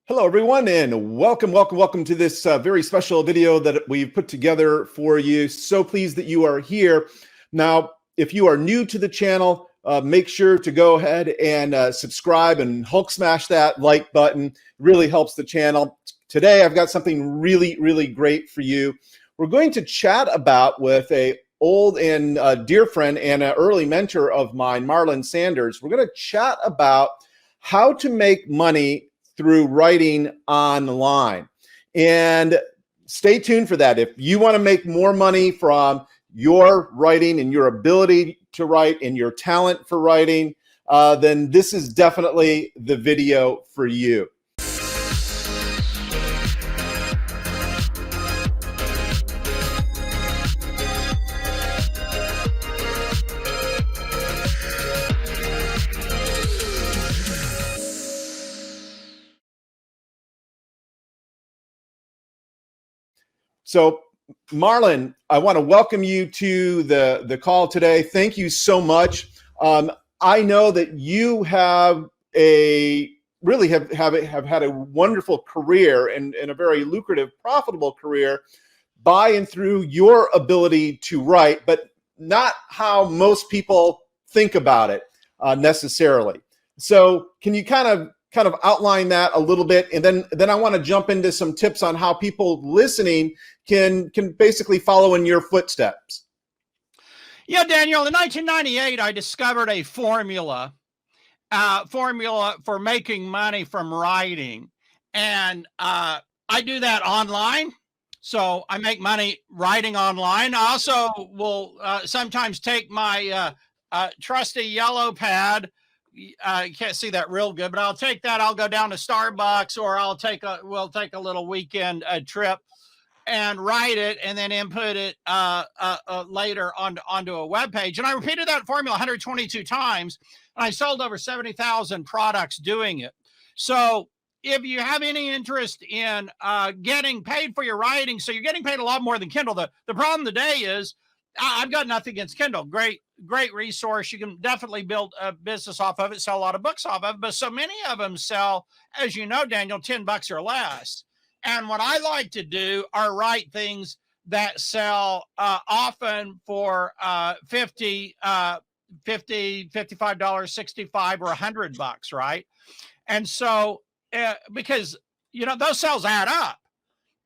Hello, everyone, and welcome to this very special video that we've put together for you. So pleased that you are here. Now, if you are new to the channel, make sure to go ahead and subscribe and Hulk smash that like button. It really helps the channel. Today, I've got something really great for you. We're going to chat about with a old and dear friend and an early mentor of mine, Marlon Sanders. We're going to chat about how to make money through writing online. And stay tuned for that. If you want to make more money from your writing and your ability to write and your talent for writing, then this is definitely the video for you. So, Marlon, I want to welcome you to the call today. Thank you so much. I know that you have really have had a wonderful career and a very lucrative, profitable career by and through your ability to write, but not how most people think about it necessarily. So, can you kind of outline that a little bit, and then I want to jump into some tips on how people listening can basically follow in your footsteps. Yeah, Daniel, in 1998, I discovered a formula for making money from writing. And I do that online. So I make money writing online. I also will sometimes take my trusty yellow pad. You can't see that real good, but I'll take that. I'll go down to Starbucks, or we'll take a little weekend trip and write it and then input it later onto a web page. And I repeated that formula 122 times, and I sold over 70,000 products doing it. So if you have any interest in getting paid for your writing, so you're getting paid a lot more than Kindle. The problem today is I've got nothing against Kindle. Great resource. You can definitely build a business off of it, sell a lot of books off of it. But so many of them sell, as you know, Daniel, $10 or less. And what I like to do are write things that sell often for $50, $55, $65, or $100, right? And so because those sales add up.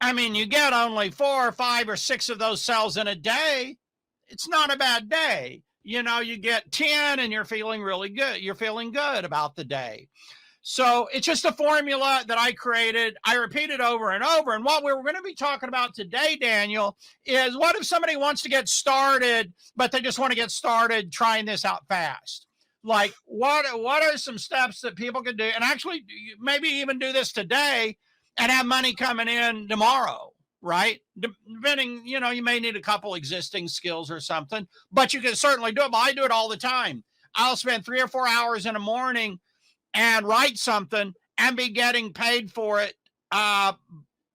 I mean, you get only 4 or 5 or 6 of those sales in a day. It's not a bad day. You get 10 and you're feeling really good. You're feeling good about the day. So it's just a formula that I created. I repeat it over and over. And what we're going to be talking about today, Daniel, is what if somebody wants to get started, but they just want to get started trying this out fast? Like, what are some steps that people can do? And actually, maybe even do this today and have money coming in tomorrow, right? Depending, you may need a couple existing skills or something, but you can certainly do it. But I do it all the time. I'll spend 3 or 4 hours in the morning and write something and be getting paid for it by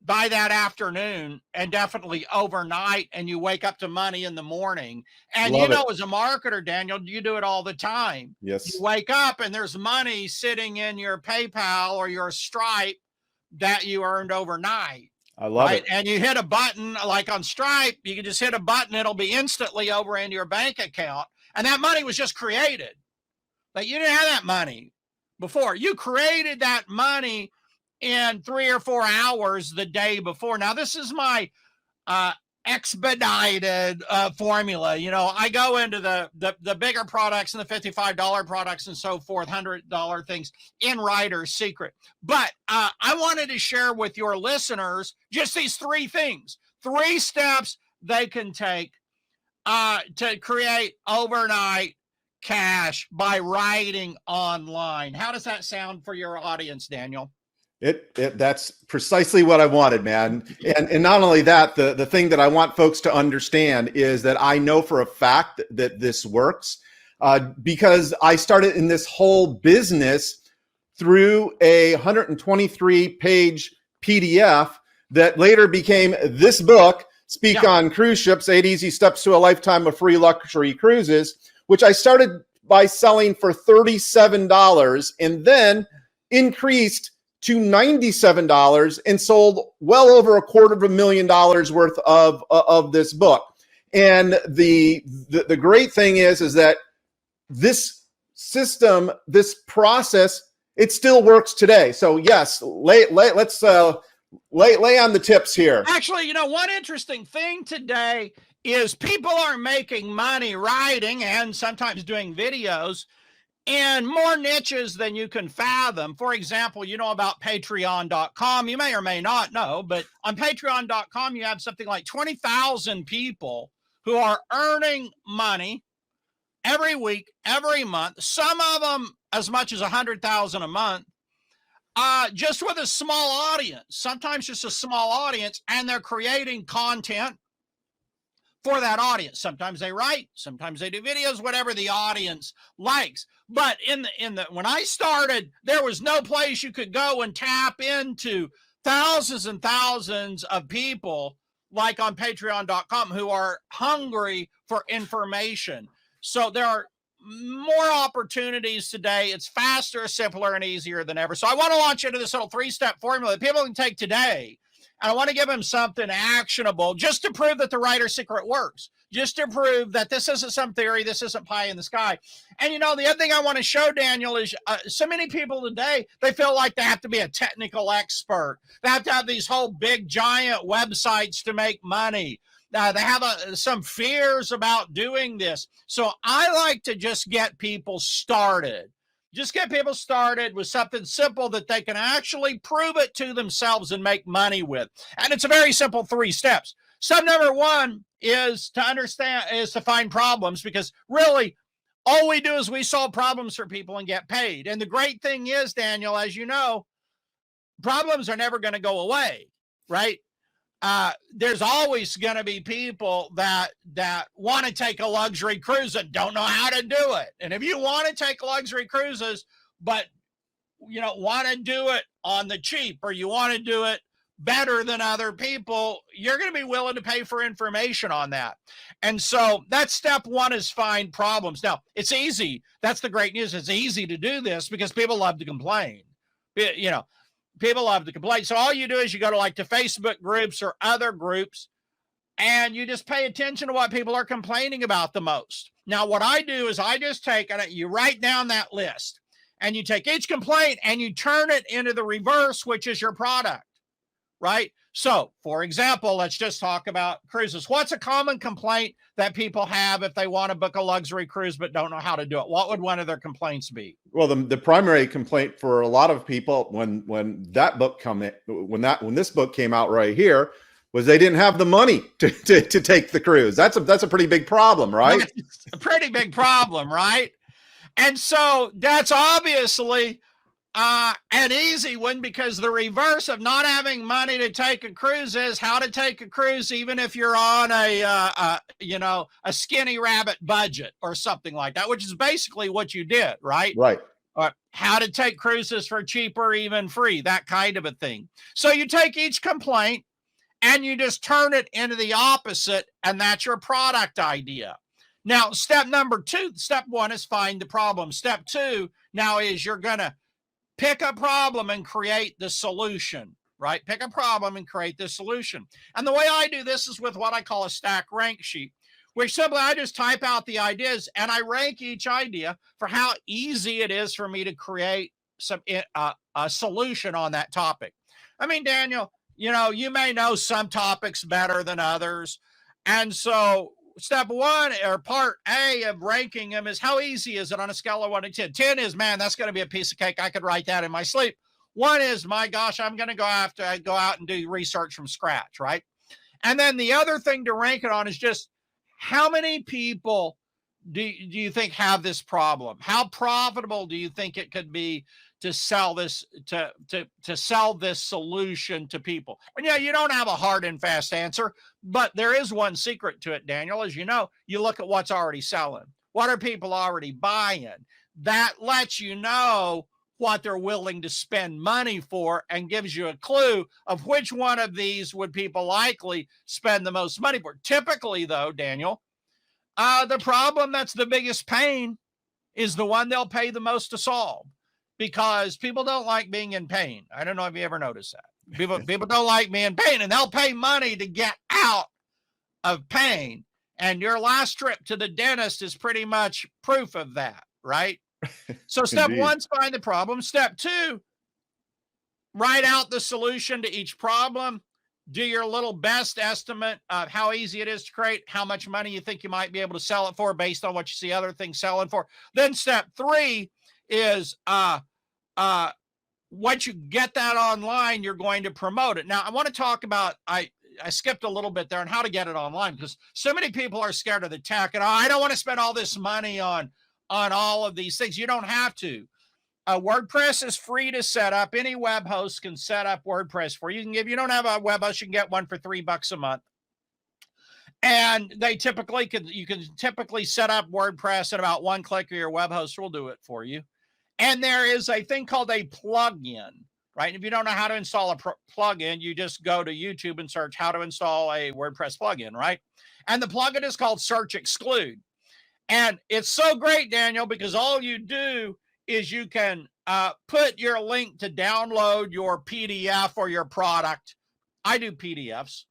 that afternoon, and definitely overnight. And you wake up to money in the morning. And as a marketer, Daniel, you do it all the time. Yes. You wake up and there's money sitting in your PayPal or your Stripe that you earned overnight. I love it. And you hit a button, like on Stripe, you can just hit a button. It'll be instantly over into your bank account. And that money was just created. But you didn't have that money before. You created that money in 3 or 4 hours the day before. Now, this is my expedited formula. I go into the bigger products and the $55 products and so forth, $100 things in Writer's Secret. But I wanted to share with your listeners just these 3 things, 3 steps they can take to create overnight cash by writing online. How does that sound for your audience, Daniel? That's precisely what I wanted, man. And not only that, the thing that I want folks to understand is that I know for a fact that this works because I started in this whole business through a 123-page PDF that later became this book, Speak on Cruise Ships, 8 Easy Steps to a Lifetime of Free Luxury Cruises, which I started by selling for $37 and then increased to $97 and sold well over $250,000 worth of this book. And the great thing is that this system, this process, it still works today. So yes, let's lay on the tips here. Actually, one interesting thing today is people are making money writing and sometimes doing videos in more niches than you can fathom. For example, you know about patreon.com. You may or may not know, but on patreon.com, you have something like 20,000 people who are earning money every week, every month, some of them as much as 100,000 a month, just with a small audience, sometimes just a small audience, and they're creating content for that audience. Sometimes they write, sometimes they do videos, whatever the audience likes. But when I started, there was no place you could go and tap into thousands and thousands of people like on patreon.com who are hungry for information. So there are more opportunities today. It's faster, simpler, and easier than ever. So I want to launch into this little 3-step formula that people can take today. And I want to give them something actionable just to prove that the writer's secret works, just to prove that this isn't some theory, this isn't pie in the sky. And the other thing I want to show, Daniel, is so many people today, they feel like they have to be a technical expert. They have to have these whole big giant websites to make money. They have some fears about doing this. So I like to just get people started. Just get people started with something simple that they can actually prove it to themselves and make money with. And it's a very simple 3 steps. Step number 1 is to find problems, because really all we do is we solve problems for people and get paid. And the great thing is, Daniel, as you know, problems are never going to go away, right? There's always going to be people that want to take a luxury cruise and don't know how to do it. And if you want to take luxury cruises, but want to do it on the cheap, or you want to do it better than other people, you're going to be willing to pay for information on that. And so that's step 1, is find problems. Now, it's easy. That's the great news. It's easy to do this because people love to complain. People love to complain. So all you do is you go to like the Facebook groups or other groups, and you just pay attention to what people are complaining about the most. Now, what I do is I just you write down that list, and you take each complaint and you turn it into the reverse, which is your product, right? So, for example, let's just talk about cruises. What's a common complaint that people have if they want to book a luxury cruise but don't know how to do it? What would one of their complaints be? Well, the primary complaint for a lot of people when this book came out right here was they didn't have the money to take the cruise. That's a pretty big problem, right? That's a pretty big problem, right? And so that's obviously an easy one, because the reverse of not having money to take a cruise is how to take a cruise even if you're on a skinny rabbit budget or something like that, which is basically what you did, right? Right. How to take cruises for cheap or even free, that kind of a thing. So you take each complaint and you just turn it into the opposite, and that's your product idea. Now, step 1 is find the problem. Step 2 now is you're going to pick a problem and create the solution, right? Pick a problem and create the solution. And the way I do this is with what I call a stack rank sheet, which simply I just type out the ideas and I rank each idea for how easy it is for me to create a solution on that topic. I mean, Daniel, you may know some topics better than others. And so step 1, or part A of ranking them, is how easy is it on a scale of 1 to 10? 10 is, man, that's going to be a piece of cake. I could write that in my sleep. 1 is, my gosh, I'm going to go out and do research from scratch, right? And then the other thing to rank it on is just how many people do you think have this problem? How profitable do you think it could be to sell this to sell this solution to people? And you don't have a hard and fast answer, but there is one secret to it, Daniel. As you know, you look at what's already selling. What are people already buying? That lets you know what they're willing to spend money for and gives you a clue of which one of these would people likely spend the most money for. Typically, though, Daniel, the problem that's the biggest pain is the one they'll pay the most to solve. because people don't like being in pain. I don't know if you ever noticed that. People don't like being in pain, and they'll pay money to get out of pain. And your last trip to the dentist is pretty much proof of that, right? So step Indeed. one is find the problem. Step two, write out the solution to each problem. Do your little best estimate of how easy it is to create, how much money you think you might be able to sell it for based on what you see other things selling for. Then step three is once you get that online, you're going to promote it. Now, I want to talk about, I skipped a little bit there on how to get it online, because so many people are scared of the tech, and I don't want to spend all this money on all of these things. You don't have to. WordPress is free to set up. Any web host can set up WordPress for you. If you don't have a web host, you can get one for $3 a month. And they typically you can typically set up WordPress in about one click, or your web host will do it for you. And there is a thing called a plugin, right? And if you don't know how to install a plugin, you just go to YouTube and search how to install a WordPress plugin, right? And the plugin is called Search Exclude. And it's so great, Daniel, because all you do is you can put your link to download your PDF or your product. I do PDFs.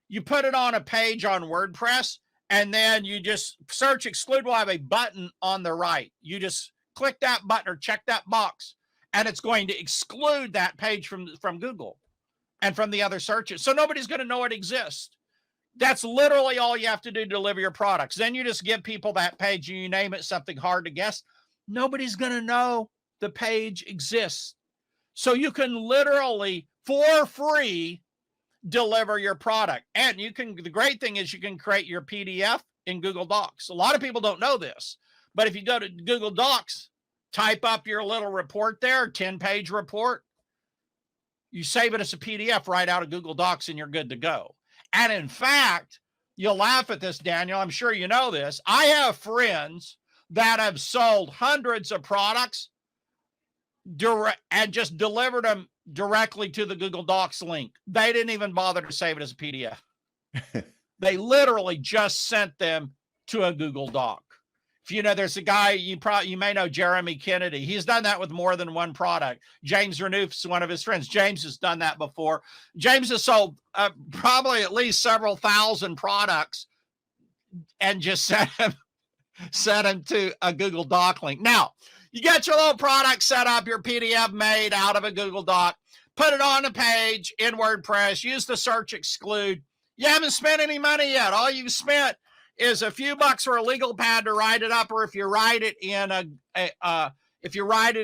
You put it on a page on WordPress, and then you just Search Exclude will have a button on the right. You just click that button or check that box, and it's going to exclude that page from Google and from the other searches. So nobody's going to know it exists. That's literally all you have to do to deliver your products. Then you just give people that page and you name it something hard to guess. Nobody's going to know the page exists. So you can literally, for free, deliver your product. And the great thing is you can create your PDF in Google Docs. A lot of people don't know this, but if you go to Google Docs, type up your little report there, 10-page report, you save it as a PDF right out of Google Docs, and you're good to go. And in fact, you'll laugh at this, Daniel. I'm sure you know this. I have friends that have sold hundreds of products and just delivered them directly to the Google Docs link. They didn't even bother to save it as a PDF. They literally just sent them to a Google Doc. If you know, there's a guy, you may know, Jeremy Kennedy. He's done that with more than one product. James Renouf's one of his friends. James has done that before. James has sold probably at least several thousand products and just sent them to a Google Doc link. Now, you get your little product set up, your PDF made out of a Google Doc, put it on a page in WordPress, use the Search Exclude. You haven't spent any money yet. All you've spent is a few bucks for a legal pad to write it up, or if you write it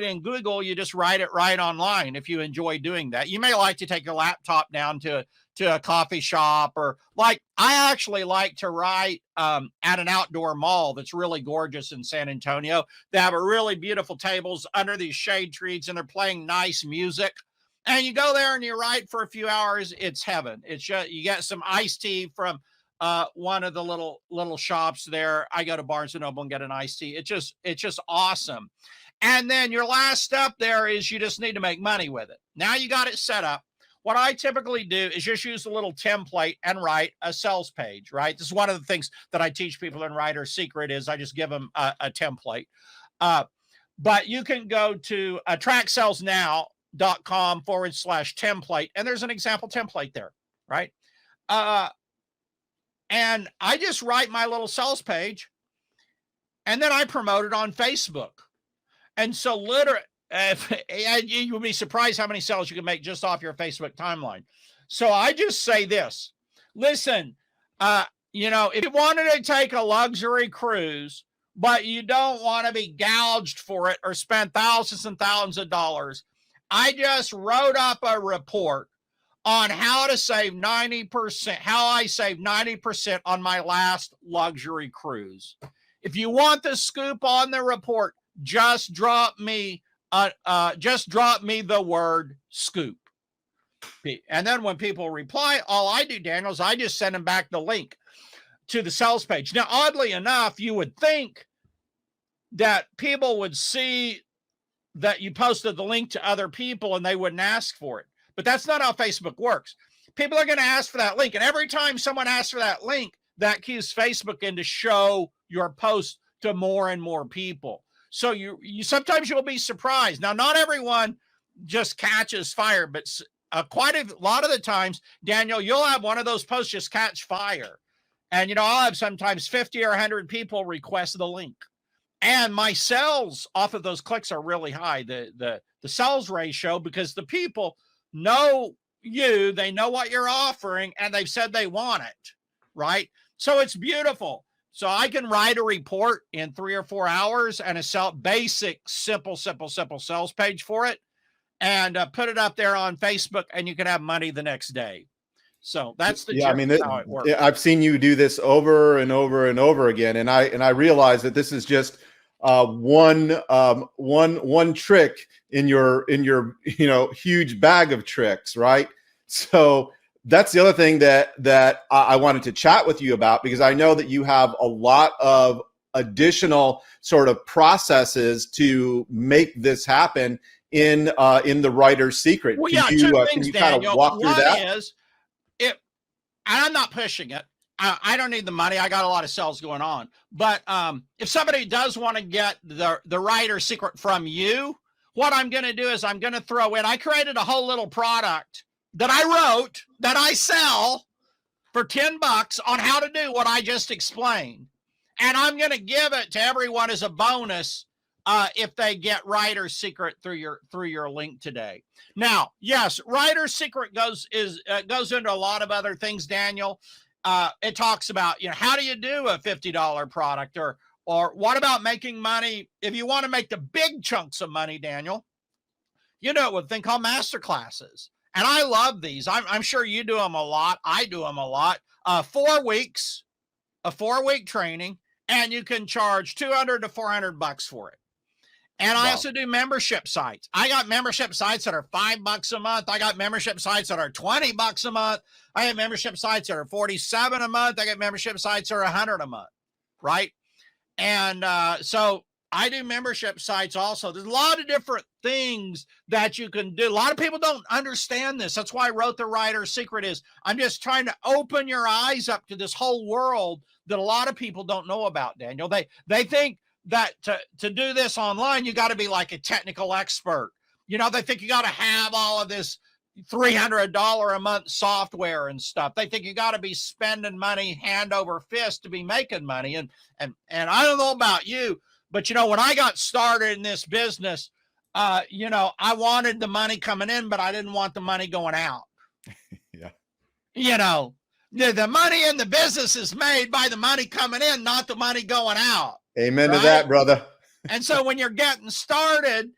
in Google, you just write it right online if you enjoy doing that. You may like to take your laptop down to a coffee shop, or like I actually like to write at an outdoor mall that's really gorgeous in San Antonio. They have a really beautiful tables under these shade trees, and they're playing nice music. And you go there and you write for a few hours. It's heaven. It's just, you get some iced tea from one of the little shops there. I go to Barnes and Noble and get an iced tea. It's just awesome. And then your last step there is you just need to make money with it. Now you got it set up. What I typically do is just use a little template and write a sales page, right? This is one of the things that I teach people in Writer's Secret is I just give them a template. But you can go to attractsalesnow.com/template, and there's an example template there, right? And I just write my little sales page, and then I promote it on Facebook. And so literally, you would be surprised how many sales you can make just off your Facebook timeline. So I just say this, listen, if you wanted to take a luxury cruise, but you don't want to be gouged for it or spend thousands and thousands of dollars, I just wrote up a report on how I saved 90% on my last luxury cruise. If you want the scoop on the report, just drop me the word scoop. And then when people reply, all I do, Daniel, is I just send them back the link to the sales page. Now, oddly enough, you would think that people would see that you posted the link to other people and they wouldn't ask for it. But that's not how Facebook works. People are going to ask for that link. And every time someone asks for that link, that cues Facebook in to show your post to more and more people. So you sometimes you'll be surprised. Now, not everyone just catches fire, but quite a lot of the times, Daniel, you'll have one of those posts just catch fire. And, I'll have sometimes 50 or 100 people request the link. And my sales off of those clicks are really high, the sales ratio, because the people know you, they know what you're offering, and they've said they want it, right? So it's beautiful. So I can write a report in 3 or 4 hours and a basic, simple sales page for it, and put it up there on Facebook, and you can have money the next day. So that's how it works. I've seen you do this over and over and over again, and I realize that this is just one trick in your huge bag of tricks, right? So that's the other thing that I wanted to chat with you about, because I know that you have a lot of additional sort of processes to make this happen in the writer's secret. Well, can you kind of walk through that? I'm not pushing it. I don't need the money. I got a lot of sales going on. But if somebody does want to get the writer's secret from you, what I'm going to do is I'm going to throw in, I created a whole little product that I wrote that I sell for $10 on how to do what I just explained. And I'm going to give it to everyone as a bonus if they get writer's secret through your link today. Now, yes, writer's secret goes into a lot of other things, Daniel. It talks about, how do you do a $50 product, or what about making money? If you want to make the big chunks of money, Daniel, a thing called master classes. And I love these. I'm sure you do them a lot. I do them a lot. 4 weeks, a 4-week training, and you can charge $200 to $400 for it. And I also do membership sites. I got membership sites that are $5 a month. I got membership sites that are $20 a month. I have membership sites that are $47 a month. I got membership sites that are $100 a month, right? And so I do membership sites also. There's a lot of different things that you can do. A lot of people don't understand this. That's why I wrote The Writer's Secret. Is I'm just trying to open your eyes up to this whole world that a lot of people don't know about, Daniel. They think that to do this online, you got to be like a technical expert. They think you got to have all of this $300 a month software and stuff. They think you got to be spending money hand over fist to be making money. And I don't know about you, but when I got started in this business, I wanted the money coming in, but I didn't want the money going out. Yeah. The money in the business is made by the money coming in, not the money going out. Amen to that, brother. And so when you're getting started,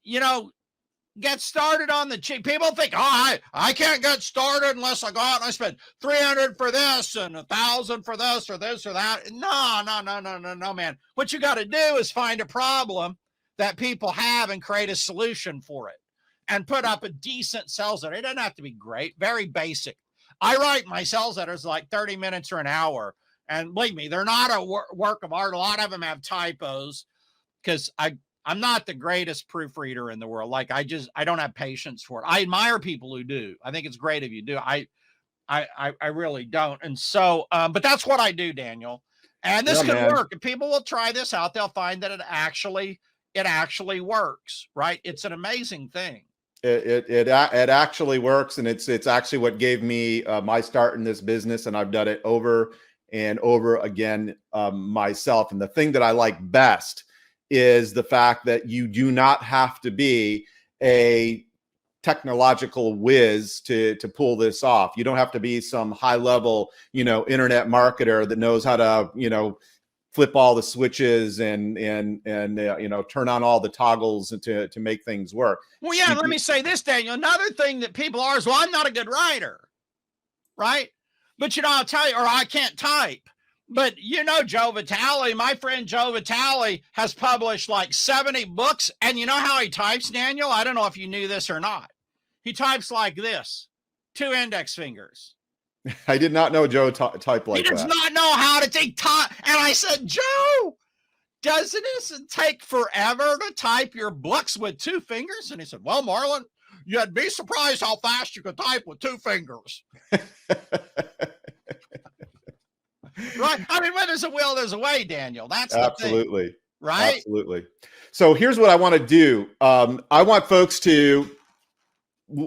get started on the cheap. People think, I can't get started unless I go out and I spend $300 for this and $1,000 for this or that. No, man. What you got to do is find a problem that people have and create a solution for it and put up a decent sales letter. It doesn't have to be great, very basic. I write my sales letters like 30 minutes or an hour. And believe me, they're not a work of art. A lot of them have typos because I'm not the greatest proofreader in the world. Like I don't have patience for it. I admire people who do. I think it's great if you do. I really don't. And so, but that's what I do, Daniel. And this can work. If people will try this out, they'll find that it actually works, right? It's an amazing thing. It actually works. And it's actually what gave me my start in this business. And I've done it over and over again myself. And the thing that I like best is the fact that you do not have to be a technological whiz to pull this off. You don't have to be some high level, internet marketer that knows how to, flip all the switches and turn on all the toggles to make things work. Well, yeah, let me say this, Daniel. Another thing that people are is, well, I'm not a good writer, right? But, I'll tell you, or I can't type. But, Joe Vitale, my friend Joe Vitale has published like 70 books. And you know how he types, Daniel? I don't know if you knew this or not. He types like this, 2 index fingers. I did not know Joe typed like that. He does not know how to take time. And I said, Joe, doesn't it take forever to type your books with 2 fingers? And he said, well, Marlon, you'd be surprised how fast you could type with 2 fingers. Right? I mean, when there's a will, there's a way, Daniel. That's the absolutely. thing. right? Absolutely. So here's what I want to do. I want folks to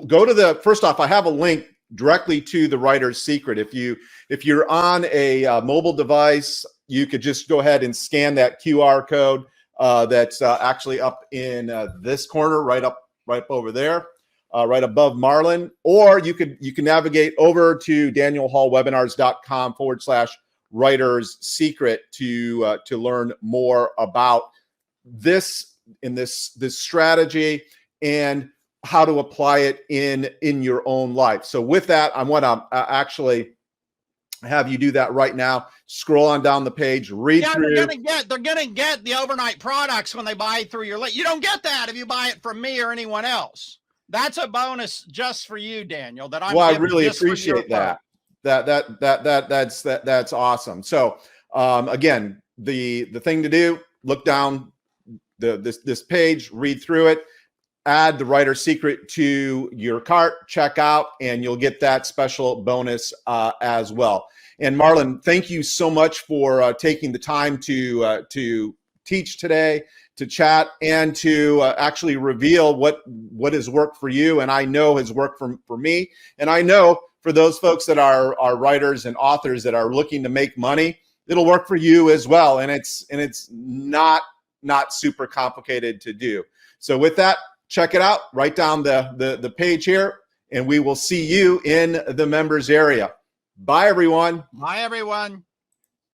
go to first off, I have a link directly to the Writer's Secret. If you're on a mobile device, you could just go ahead and scan that QR code that's actually up in this corner, right up over there, right above Marlon. Or you can navigate over to danielhallwebinars.com/Writer's Secret to learn more about this strategy and how to apply it in your own life. So with that, I want to actually have you do that right now. Scroll on down the page, read through. They're gonna get the overnight products when they buy through your link. You don't get that if you buy it from me or anyone else. That's a bonus just for you, Daniel. That I'm. Well, I really appreciate that. That's awesome. So again, the thing to do: look down this page, read through it. Add the Writer's Secret to your cart, check out, and you'll get that special bonus as well. And Marlon, thank you so much for taking the time to teach today, to chat, and to actually reveal what has worked for you, and I know has worked for me. And I know for those folks that are writers and authors that are looking to make money, it'll work for you as well. And it's not super complicated to do. So with that, check it out, write down the page here, and we will see you in the members area. Bye, everyone. Bye, everyone.